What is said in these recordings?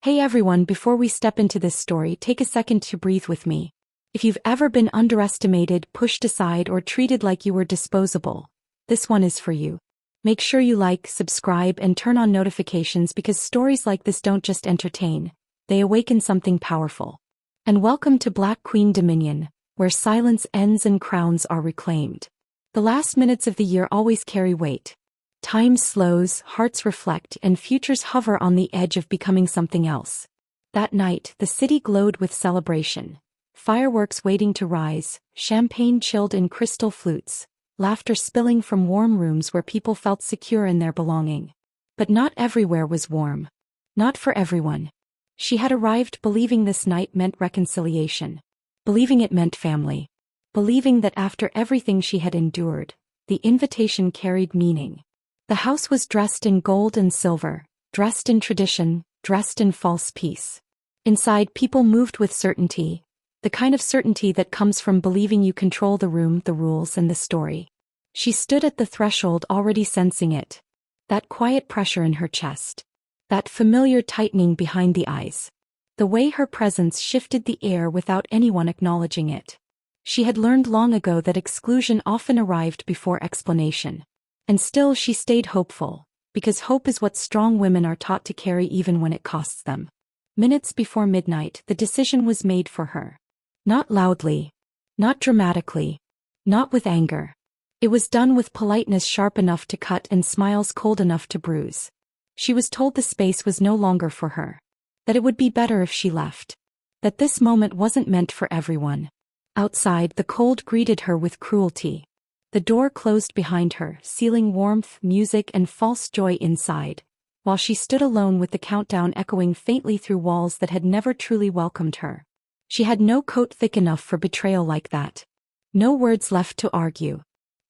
Hey everyone, before we step into this story, take a second to breathe with me. If you've ever been underestimated, pushed aside, or treated like you were disposable, this one is for you. Make sure you like, subscribe, and turn on notifications because stories like this don't just entertain, they awaken something powerful. And welcome to Black Queen Dominion, where silence ends and crowns are reclaimed. The last minutes of the year always carry weight. Time slows, hearts reflect, and futures hover on the edge of becoming something else. That night, the city glowed with celebration. Fireworks waiting to rise, champagne chilled in crystal flutes, laughter spilling from warm rooms where people felt secure in their belonging. But not everywhere was warm. Not for everyone. She had arrived believing this night meant reconciliation. Believing it meant family. Believing that after everything she had endured, the invitation carried meaning. The house was dressed in gold and silver, dressed in tradition, dressed in false peace. Inside, people moved with certainty, the kind of certainty that comes from believing you control the room, the rules, and the story. She stood at the threshold already sensing it. That quiet pressure in her chest. That familiar tightening behind the eyes. The way her presence shifted the air without anyone acknowledging it. She had learned long ago that exclusion often arrived before explanation. And still she stayed hopeful, because hope is what strong women are taught to carry even when it costs them. Minutes before midnight, the decision was made for her. Not loudly. Not dramatically. Not with anger. It was done with politeness sharp enough to cut and smiles cold enough to bruise. She was told the space was no longer for her. That it would be better if she left. That this moment wasn't meant for everyone. Outside, the cold greeted her with cruelty. The door closed behind her, sealing warmth, music, and false joy inside, while she stood alone with the countdown echoing faintly through walls that had never truly welcomed her. She had no coat thick enough for betrayal like that. No words left to argue.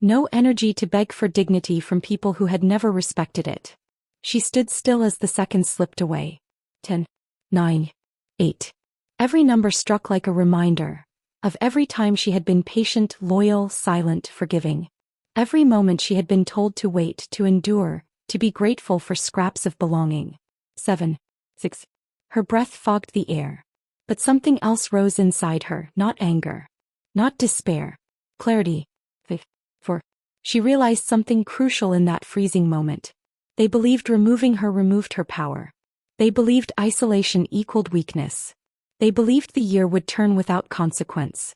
No energy to beg for dignity from people who had never respected it. She stood still as the seconds slipped away. 10, 9, 8. Every number struck like a reminder of every time she had been patient, loyal, silent, forgiving. Every moment she had been told to wait, to endure, to be grateful for scraps of belonging. 7, 6. Her breath fogged the air. But something else rose inside her, not anger. Not despair. Clarity. 5, 4. She realized something crucial in that freezing moment. They believed removing her removed her power. They believed isolation equaled weakness. They believed the year would turn without consequence.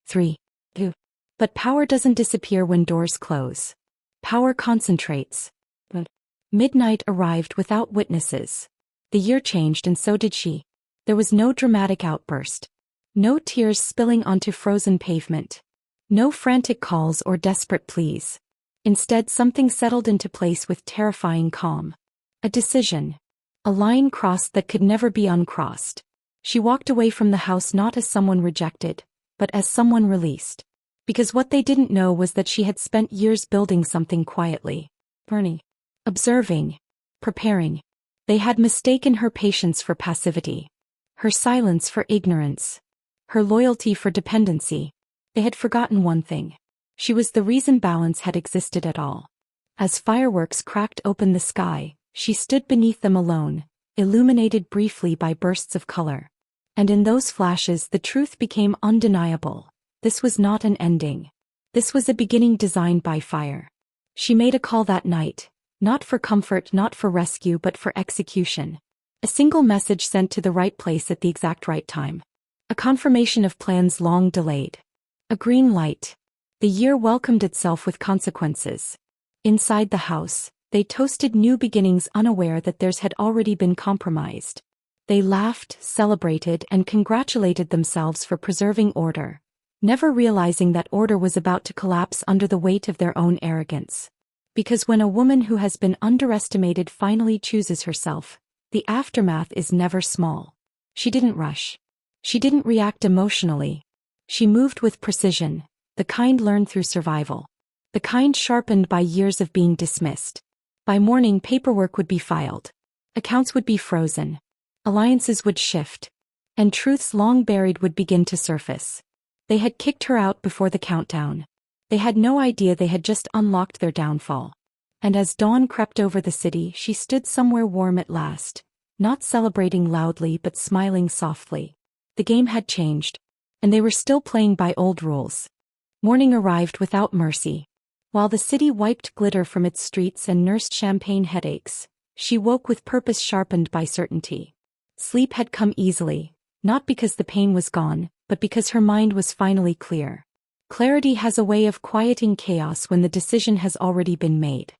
3, 2. But power doesn't disappear when doors close. Power concentrates. But midnight arrived without witnesses. The year changed and so did she. There was no dramatic outburst. No tears spilling onto frozen pavement. No frantic calls or desperate pleas. Instead, something settled into place with terrifying calm. A decision. A line crossed that could never be uncrossed. She walked away from the house not as someone rejected, but as someone released. Because what they didn't know was that she had spent years building something quietly. Burning. Observing. Preparing. They had mistaken her patience for passivity. Her silence for ignorance. Her loyalty for dependency. They had forgotten one thing. She was the reason balance had existed at all. As fireworks cracked open the sky, she stood beneath them alone, illuminated briefly by bursts of color. And in those flashes the truth became undeniable. This was not an ending. This was a beginning designed by fire. She made a call that night, not for comfort, not for rescue, but for execution. A single message sent to the right place at the exact right time. A confirmation of plans long delayed. A green light. The year welcomed itself with consequences. Inside the house, they toasted new beginnings unaware that theirs had already been compromised. They laughed, celebrated, and congratulated themselves for preserving order, never realizing that order was about to collapse under the weight of their own arrogance. Because when a woman who has been underestimated finally chooses herself, the aftermath is never small. She didn't rush. She didn't react emotionally. She moved with precision, the kind learned through survival. The kind sharpened by years of being dismissed. By morning, paperwork would be filed. Accounts would be frozen. Alliances would shift. And truths long buried would begin to surface. They had kicked her out before the countdown. They had no idea they had just unlocked their downfall. And as dawn crept over the city, she stood somewhere warm at last, not celebrating loudly but smiling softly. The game had changed, and they were still playing by old rules. Morning arrived without mercy. While the city wiped glitter from its streets and nursed champagne headaches, she woke with purpose sharpened by certainty. Sleep had come easily, not because the pain was gone, but because her mind was finally clear. Clarity has a way of quieting chaos when the decision has already been made.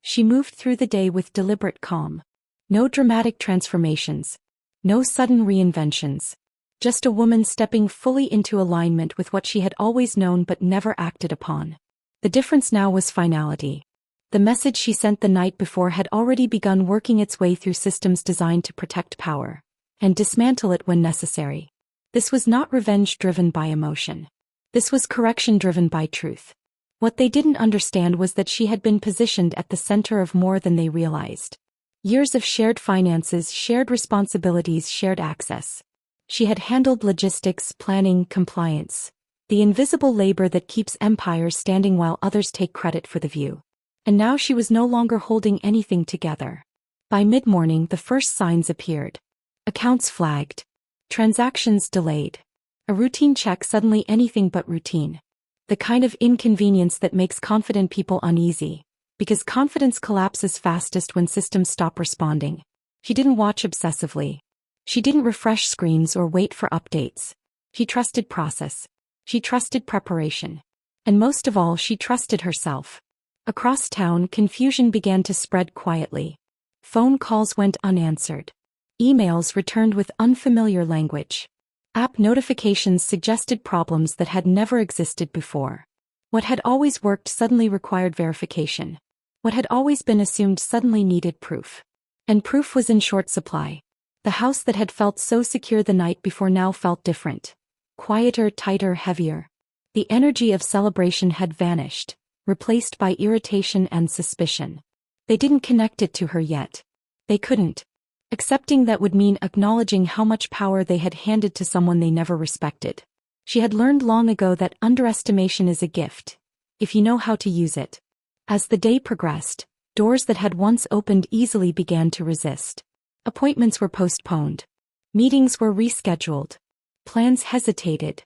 She moved through the day with deliberate calm. No dramatic transformations. No sudden reinventions. Just a woman stepping fully into alignment with what she had always known but never acted upon. The difference now was finality. The message she sent the night before had already begun working its way through systems designed to protect power and dismantle it when necessary. This was not revenge driven by emotion. This was correction driven by truth. What they didn't understand was that she had been positioned at the center of more than they realized. Years of shared finances, shared responsibilities, shared access. She had handled logistics, planning, compliance. The invisible labor that keeps empires standing while others take credit for the view. And now she was no longer holding anything together. By mid-morning, the first signs appeared. Accounts flagged. Transactions delayed. A routine check suddenly anything but routine. The kind of inconvenience that makes confident people uneasy. Because confidence collapses fastest when systems stop responding. She didn't watch obsessively. She didn't refresh screens or wait for updates. She trusted process. She trusted preparation. And most of all, she trusted herself. Across town, confusion began to spread quietly. Phone calls went unanswered. Emails returned with unfamiliar language. App notifications suggested problems that had never existed before. What had always worked suddenly required verification. What had always been assumed suddenly needed proof. And proof was in short supply. The house that had felt so secure the night before now felt different. Quieter, tighter, heavier. The energy of celebration had vanished, replaced by irritation and suspicion. They didn't connect it to her yet. They couldn't. Accepting that would mean acknowledging how much power they had handed to someone they never respected. She had learned long ago that underestimation is a gift, if you know how to use it. As the day progressed, doors that had once opened easily began to resist. Appointments were postponed. Meetings were rescheduled. Plans hesitated.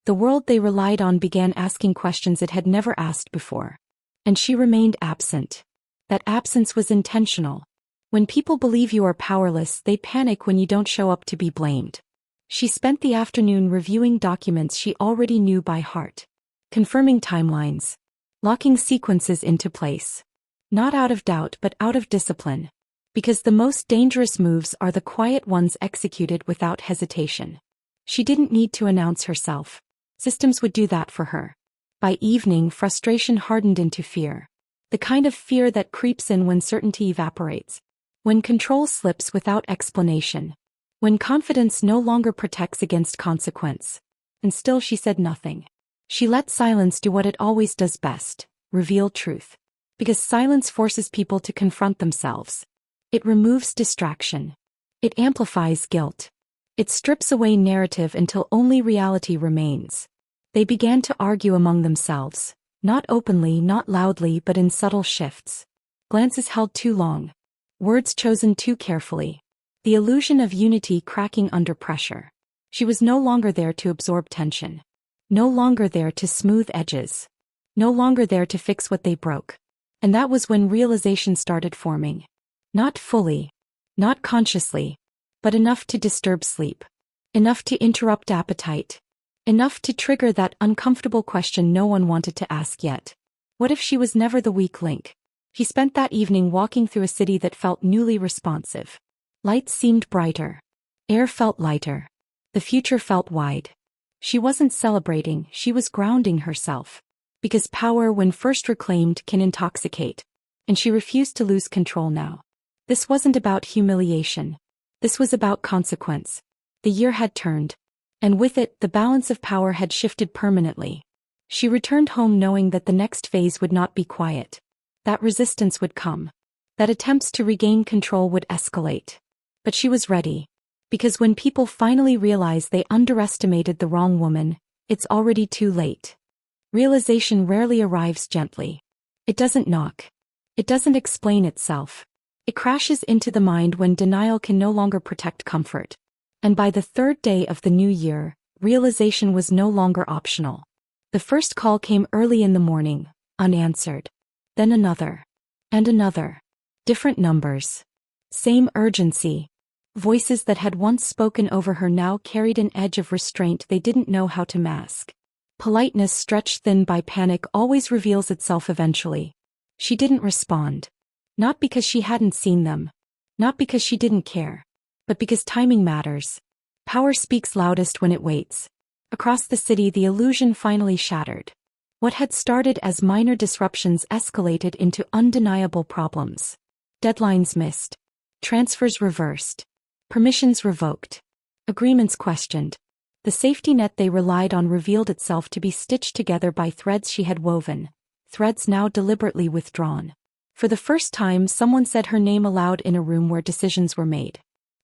The world they relied on began asking questions it had never asked before. And she remained absent. That absence was intentional. When people believe you are powerless, they panic when you don't show up to be blamed. She spent the afternoon reviewing documents she already knew by heart. Confirming timelines. Locking sequences into place. Not out of doubt but out of discipline. Because the most dangerous moves are the quiet ones executed without hesitation. She didn't need to announce herself. Systems would do that for her. By evening, frustration hardened into fear. The kind of fear that creeps in when certainty evaporates. When control slips without explanation. When confidence no longer protects against consequence. And still she said nothing. She let silence do what it always does best, reveal truth. Because silence forces people to confront themselves. It removes distraction. It amplifies guilt. It strips away narrative until only reality remains. They began to argue among themselves. Not openly, not loudly, but in subtle shifts. Glances held too long. Words chosen too carefully. The illusion of unity cracking under pressure. She was no longer there to absorb tension. No longer there to smooth edges. No longer there to fix what they broke. And that was when realization started forming. Not fully. Not consciously. But enough to disturb sleep. Enough to interrupt appetite. Enough to trigger that uncomfortable question no one wanted to ask yet. What if she was never the weak link? He spent that evening walking through a city that felt newly responsive. Lights seemed brighter. Air felt lighter. The future felt wide. She wasn't celebrating, she was grounding herself. Because power, when first reclaimed, can intoxicate. And she refused to lose control now. This wasn't about humiliation. This was about consequence. The year had turned. And with it, the balance of power had shifted permanently. She returned home knowing that the next phase would not be quiet. That resistance would come. That attempts to regain control would escalate. But she was ready. Because when people finally realize they underestimated the wrong woman, it's already too late. Realization rarely arrives gently. It doesn't knock. It doesn't explain itself. It crashes into the mind when denial can no longer protect comfort. And by the third day of the new year, realization was no longer optional. The first call came early in the morning, unanswered. Then another. And another. Different numbers. Same urgency. Voices that had once spoken over her now carried an edge of restraint they didn't know how to mask. Politeness stretched thin by panic always reveals itself eventually. She didn't respond. Not because she hadn't seen them. Not because she didn't care. But because timing matters. Power speaks loudest when it waits. Across the city the illusion finally shattered. What had started as minor disruptions escalated into undeniable problems. Deadlines missed. Transfers reversed. Permissions revoked. Agreements questioned. The safety net they relied on revealed itself to be stitched together by threads she had woven, threads now deliberately withdrawn. For the first time someone said her name aloud in a room where decisions were made.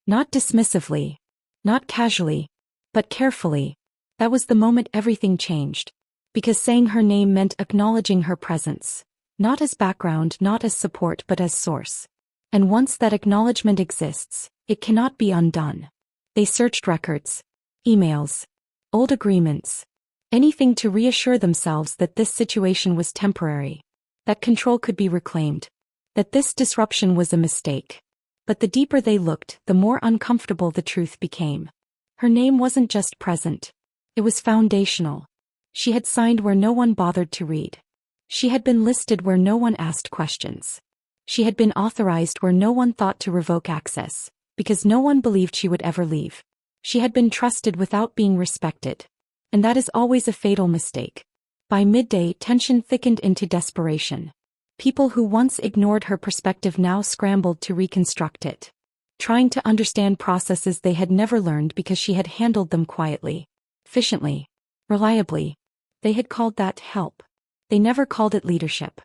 Not dismissively. Not casually. But carefully. That was the moment everything changed. Because saying her name meant acknowledging her presence. Not as background, not as support, but as source. And once that acknowledgement exists, it cannot be undone. They searched records. Emails. Old agreements. Anything to reassure themselves that this situation was temporary. That control could be reclaimed. That this disruption was a mistake. But the deeper they looked, the more uncomfortable the truth became. Her name wasn't just present. It was foundational. She had signed where no one bothered to read. She had been listed where no one asked questions. She had been authorized where no one thought to revoke access, because no one believed she would ever leave. She had been trusted without being respected. And that is always a fatal mistake. By midday, tension thickened into desperation. People who once ignored her perspective now scrambled to reconstruct it. Trying to understand processes they had never learned because she had handled them quietly. Efficiently. Reliably. They had called that help. They never called it leadership.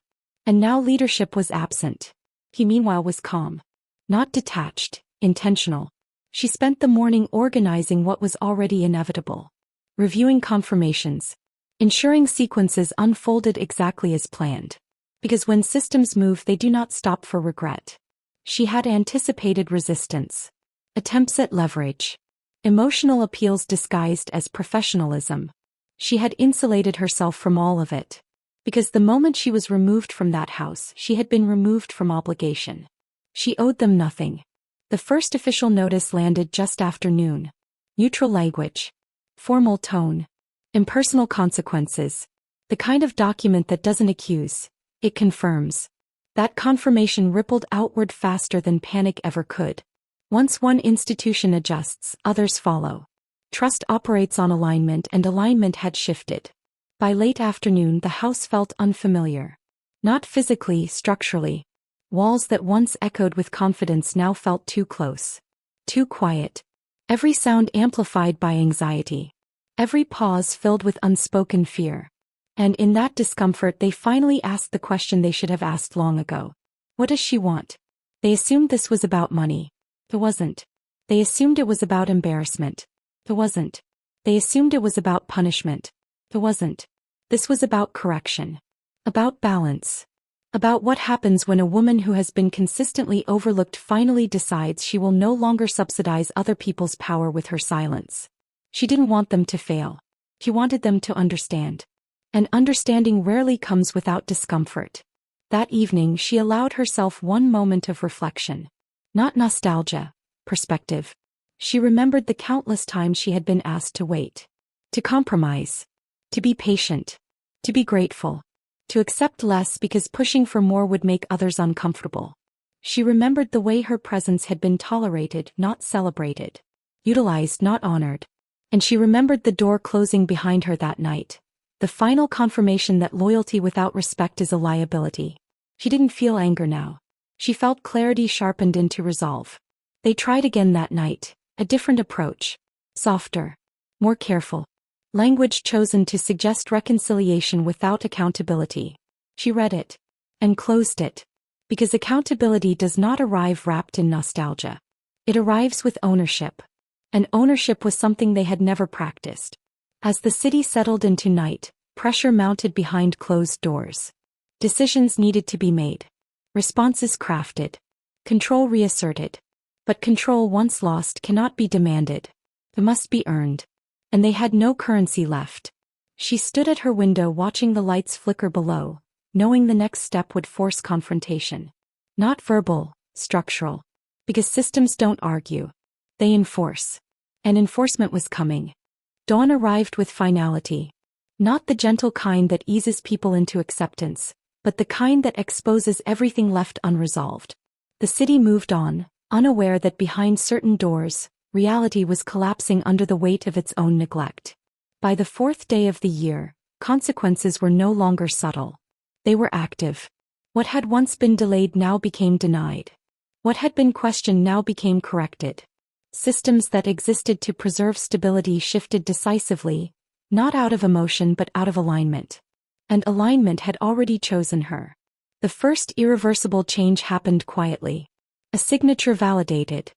And now leadership was absent. He meanwhile was calm. Not detached, intentional. She spent the morning organizing what was already inevitable. Reviewing confirmations. Ensuring sequences unfolded exactly as planned. Because when systems move they do not stop for regret. She had anticipated resistance. Attempts at leverage. Emotional appeals disguised as professionalism. She had insulated herself from all of it. Because the moment she was removed from that house, she had been removed from obligation. She owed them nothing. The first official notice landed just after noon. Neutral language. Formal tone. Impersonal consequences. The kind of document that doesn't accuse. It confirms. That confirmation rippled outward faster than panic ever could. Once one institution adjusts, others follow. Trust operates on alignment, and alignment had shifted. By late afternoon the house felt unfamiliar. Not physically, structurally. Walls that once echoed with confidence now felt too close. Too quiet. Every sound amplified by anxiety. Every pause filled with unspoken fear. And in that discomfort they finally asked the question they should have asked long ago. What does she want? They assumed this was about money. It wasn't. They assumed it was about embarrassment. It wasn't. They assumed it was about punishment. It wasn't. This was about correction. About balance. About what happens when a woman who has been consistently overlooked finally decides she will no longer subsidize other people's power with her silence. She didn't want them to fail. She wanted them to understand. And understanding rarely comes without discomfort. That evening she allowed herself one moment of reflection. Not nostalgia, perspective. She remembered the countless times she had been asked to wait. To compromise. To be patient. To be grateful. To accept less because pushing for more would make others uncomfortable. She remembered the way her presence had been tolerated, not celebrated. Utilized, not honored. And she remembered the door closing behind her that night. The final confirmation that loyalty without respect is a liability. She didn't feel anger now. She felt clarity sharpened into resolve. They tried again that night, a different approach. Softer. More careful. Language chosen to suggest reconciliation without accountability. She read it. And closed it. Because accountability does not arrive wrapped in nostalgia. It arrives with ownership. And ownership was something they had never practiced. As the city settled into night, pressure mounted behind closed doors. Decisions needed to be made. Responses crafted. Control reasserted. But control once lost cannot be demanded. It must be earned. And they had no currency left. She stood at her window watching the lights flicker below, knowing the next step would force confrontation. Not verbal, structural. Because systems don't argue. They enforce. And enforcement was coming. Dawn arrived with finality. Not the gentle kind that eases people into acceptance, but the kind that exposes everything left unresolved. The city moved on, unaware that behind certain doors, reality was collapsing under the weight of its own neglect. By the fourth day of the year, consequences were no longer subtle. They were active. What had once been delayed now became denied. What had been questioned now became corrected. Systems that existed to preserve stability shifted decisively, not out of emotion but out of alignment. And alignment had already chosen her. The first irreversible change happened quietly. A signature validated.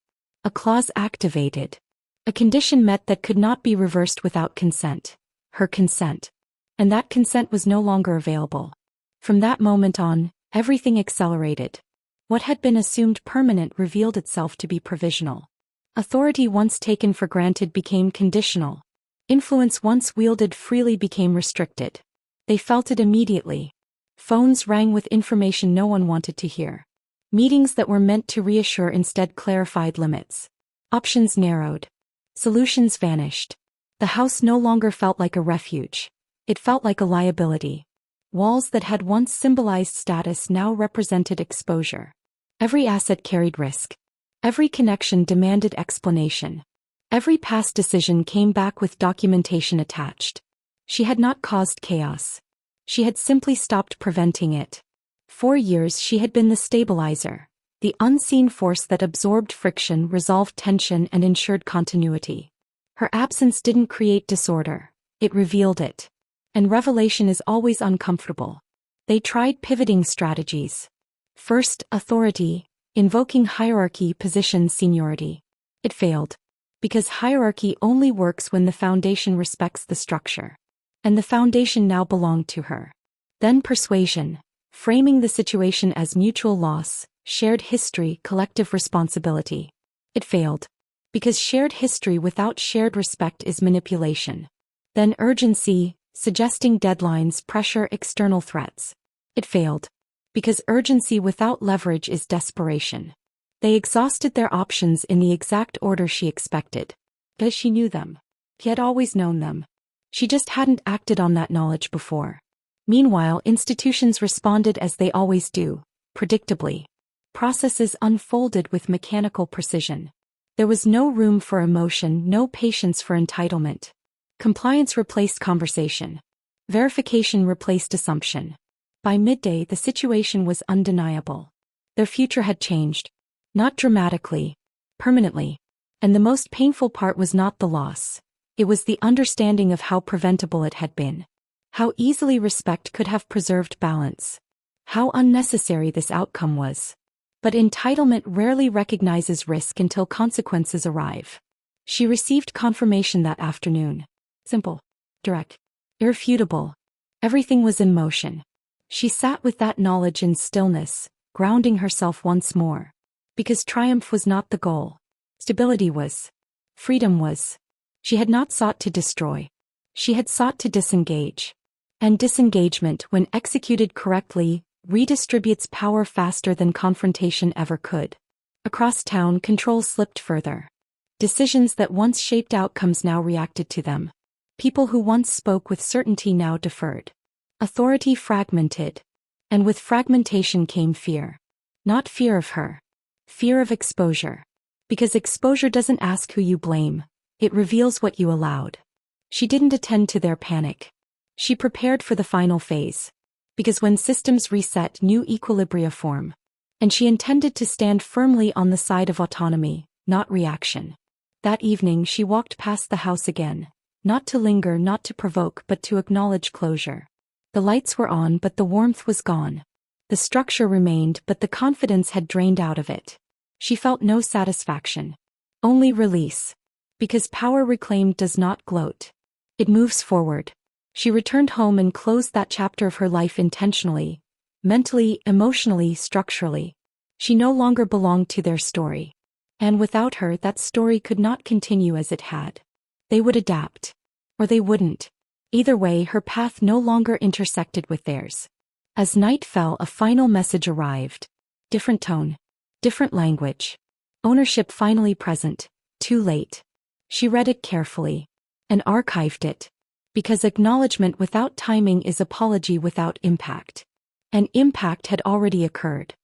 A clause activated. A condition met that could not be reversed without consent. Her consent. And that consent was no longer available. From that moment on, everything accelerated. What had been assumed permanent revealed itself to be provisional. Authority once taken for granted became conditional. Influence once wielded freely became restricted. They felt it immediately. Phones rang with information no one wanted to hear. Meetings that were meant to reassure instead clarified limits. Options narrowed. Solutions vanished. The house no longer felt like a refuge. It felt like a liability. Walls that had once symbolized status now represented exposure. Every asset carried risk. Every connection demanded explanation. Every past decision came back with documentation attached. She had not caused chaos. She had simply stopped preventing it. For years she had been the stabilizer, the unseen force that absorbed friction, resolved tension, and ensured continuity. Her absence didn't create disorder, it revealed it. And revelation is always uncomfortable. They tried pivoting strategies. First, authority, invoking hierarchy, position, seniority. It failed. Because hierarchy only works when the foundation respects the structure. And the foundation now belonged to her. Then persuasion, framing the situation as mutual loss, shared history, collective responsibility. It failed. Because shared history without shared respect is manipulation. Then urgency, suggesting deadlines, pressure, external threats. It failed. Because urgency without leverage is desperation. They exhausted their options in the exact order she expected. Because she knew them. She had always known them. She just hadn't acted on that knowledge before. Meanwhile, institutions responded as they always do, predictably. Processes unfolded with mechanical precision. There was no room for emotion, no patience for entitlement. Compliance replaced conversation. Verification replaced assumption. By midday, the situation was undeniable. Their future had changed. Not dramatically, permanently. And the most painful part was not the loss. It was the understanding of how preventable it had been. How easily respect could have preserved balance. How unnecessary this outcome was. But entitlement rarely recognizes risk until consequences arrive. She received confirmation that afternoon. Simple. Direct. Irrefutable. Everything was in motion. She sat with that knowledge in stillness, grounding herself once more. Because triumph was not the goal. Stability was. Freedom was. She had not sought to destroy. She had sought to disengage. And disengagement, when executed correctly, redistributes power faster than confrontation ever could. Across town, control slipped further. Decisions that once shaped outcomes now reacted to them. People who once spoke with certainty now deferred. Authority fragmented. And with fragmentation came fear. Not fear of her. Fear of exposure. Because exposure doesn't ask who you blame, it reveals what you allowed. She didn't attend to their panic. She prepared for the final phase. Because when systems reset, new equilibria form. And she intended to stand firmly on the side of autonomy, not reaction. That evening she walked past the house again. Not to linger, not to provoke, but to acknowledge closure. The lights were on, but the warmth was gone. The structure remained, but the confidence had drained out of it. She felt no satisfaction. Only release. Because power reclaimed does not gloat. It moves forward. She returned home and closed that chapter of her life intentionally. Mentally, emotionally, structurally. She no longer belonged to their story. And without her, that story could not continue as it had. They would adapt. Or they wouldn't. Either way, her path no longer intersected with theirs. As night fell, a final message arrived. Different tone. Different language. Ownership finally present. Too late. She read it carefully. And archived it. Because acknowledgement without timing is apology without impact. And impact had already occurred.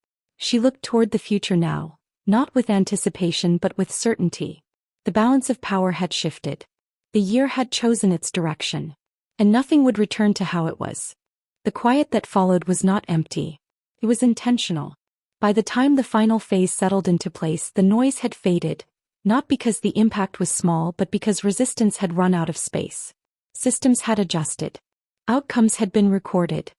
She looked toward the future now, not with anticipation but with certainty. The balance of power had shifted. The year had chosen its direction. And nothing would return to how it was. The quiet that followed was not empty. It was intentional. By the time the final phase settled into place, the noise had faded, not because the impact was small but because resistance had run out of space. Systems had adjusted. Outcomes had been recorded.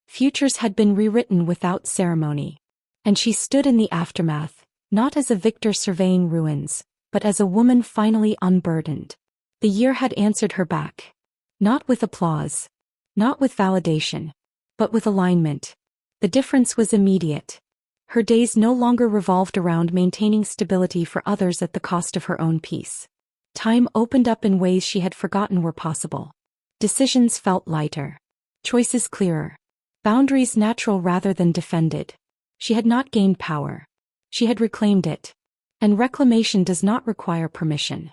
Futures had been rewritten without ceremony. And she stood in the aftermath, not as a victor surveying ruins, but as a woman finally unburdened. The year had answered her back. Not with applause. Not with validation. But with alignment. The difference was immediate. Her days no longer revolved around maintaining stability for others at the cost of her own peace. Time opened up in ways she had forgotten were possible. Decisions felt lighter. Choices clearer. Boundaries natural rather than defended. She had not gained power. She had reclaimed it. And reclamation does not require permission.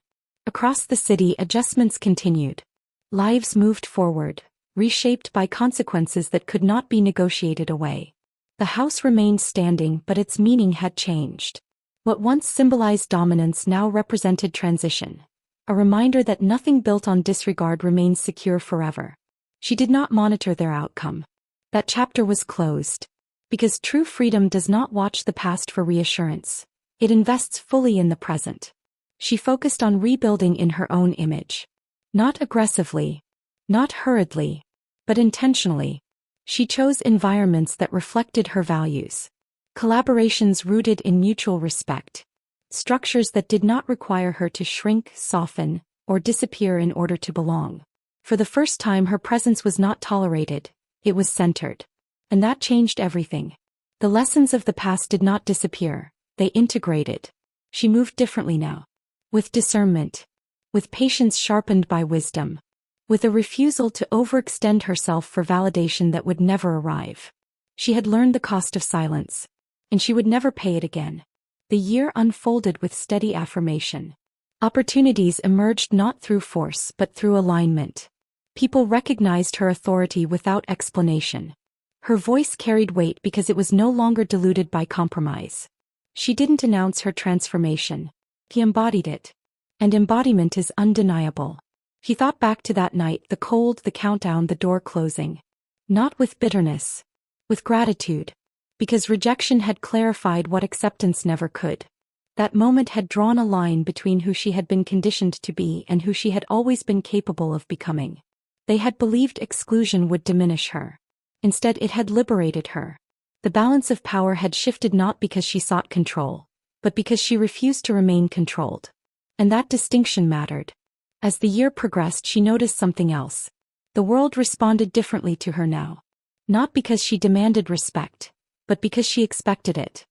Across the city, adjustments continued. Lives moved forward, reshaped by consequences that could not be negotiated away. The house remained standing, but its meaning had changed. What once symbolized dominance now represented transition. A reminder that nothing built on disregard remains secure forever. She did not monitor their outcome. That chapter was closed. Because true freedom does not watch the past for reassurance. It invests fully in the present. She focused on rebuilding in her own image. Not aggressively. Not hurriedly. But intentionally. She chose environments that reflected her values. Collaborations rooted in mutual respect. Structures that did not require her to shrink, soften, or disappear in order to belong. For the first time, her presence was not tolerated. It was centered. And that changed everything. The lessons of the past did not disappear. They integrated. She moved differently now. With discernment. With patience sharpened by wisdom. With a refusal to overextend herself for validation that would never arrive. She had learned the cost of silence. And she would never pay it again. The year unfolded with steady affirmation. Opportunities emerged not through force but through alignment. People recognized her authority without explanation. Her voice carried weight because it was no longer diluted by compromise. She didn't announce her transformation. He embodied it. And embodiment is undeniable. He thought back to that night, the cold, the countdown, the door closing. Not with bitterness. With gratitude. Because rejection had clarified what acceptance never could. That moment had drawn a line between who she had been conditioned to be and who she had always been capable of becoming. They had believed exclusion would diminish her. Instead, it had liberated her. The balance of power had shifted not because she sought control, but because she refused to remain controlled. And that distinction mattered. As the year progressed, she noticed something else. The world responded differently to her now. Not because she demanded respect, but because she expected it.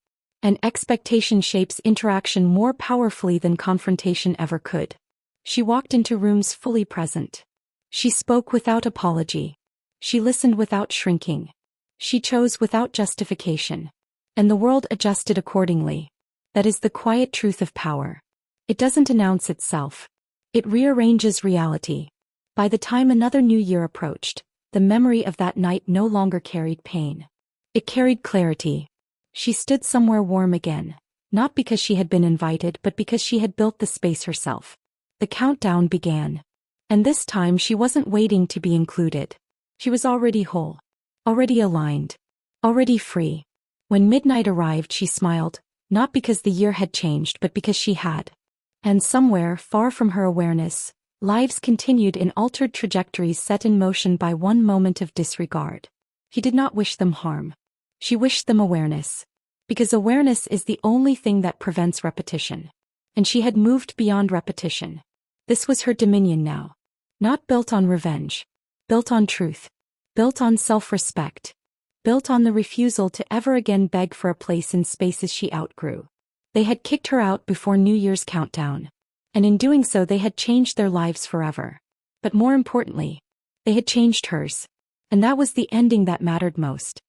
And expectation shapes interaction more powerfully than confrontation ever could. She walked into rooms fully present. She spoke without apology. She listened without shrinking. She chose without justification. And the world adjusted accordingly. That is the quiet truth of power. It doesn't announce itself. It rearranges reality. By the time another new year approached, the memory of that night no longer carried pain. It carried clarity. She stood somewhere warm again, not because she had been invited but because she had built the space herself. The countdown began. And this time she wasn't waiting to be included. She was already whole. Already aligned. Already free. When midnight arrived, she smiled, not because the year had changed but because she had. And somewhere, far from her awareness, lives continued in altered trajectories set in motion by one moment of disregard. He did not wish them harm. She wished them awareness. Because awareness is the only thing that prevents repetition. And she had moved beyond repetition. This was her dominion now. Not built on revenge. Built on truth. Built on self-respect. built on the refusal to ever again beg for a place in spaces she outgrew. They had kicked her out before New Year's countdown. And in doing so they had changed their lives forever. But more importantly, they had changed hers. And that was the ending that mattered most.